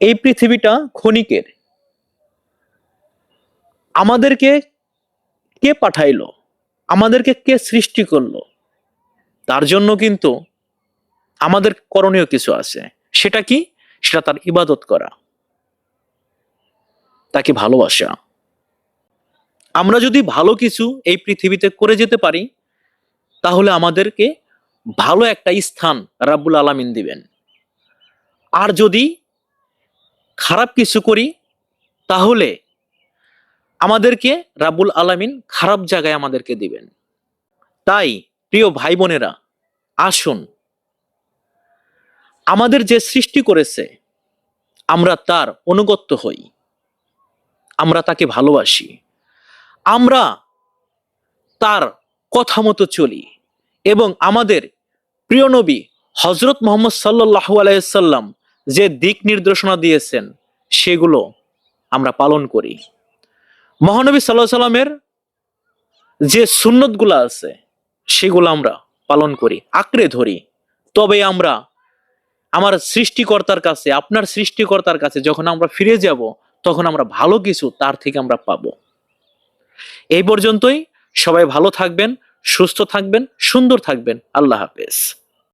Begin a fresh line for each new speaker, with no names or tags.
এই পৃথিবীটা ক্ষণিকের। আমাদেরকে কে পাঠাইলো, আমাদেরকে কে সৃষ্টি করলো, তার জন্য কিন্তু আমাদের করণীয় কিছু আছে। সেটা কি? সেটা তার ইবাদত করা, তাকে ভালোবাসা। আমরা যদি ভালো কিছু এই পৃথিবীতে করে যেতে পারি, তাহলে আমাদেরকে ভালো একটা স্থান রাব্বুল আলামিন দিবেন। আর যদি খারাপ কিছু করি, তাহলে আমাদেরকে রাব্বুল আলামিন খারাপ জায়গায় আমাদেরকে দিবেন। তাই প্রিয় ভাই বোনেরা, আসুন আমাদের যে সৃষ্টি করেছে আমরা তার অনুগত্য হই, আমরা তাকে ভালোবাসি, আমরা তার কথা মতো চলি এবং আমাদের প্রিয় নবী হযরত মুহাম্মদ সাল্লাল্লাহু আলাইহি সাল্লাম যে দিক নির্দেশনা দিয়েছেন সেগুলো আমরা পালন করি। মহানবী সাল্লাল্লাহু আলাইহি সাল্লামের যে সুন্নতগুলো আছে সেগুলো আমরা পালন করি, আঁকড়ে ধরি। তবে আমরা আমার সৃষ্টিকর্তার কাছে, আপনার সৃষ্টিকর্তার কাছে যখন আমরা ফিরে যাব, তখন আমরা ভালো কিছু তার থেকে আমরা পাবো। এই পর্যন্তই। সবাই ভালো থাকবেন, সুস্থ থাকবেন, সুন্দর থাকবেন। আল্লাহ হাফেজ।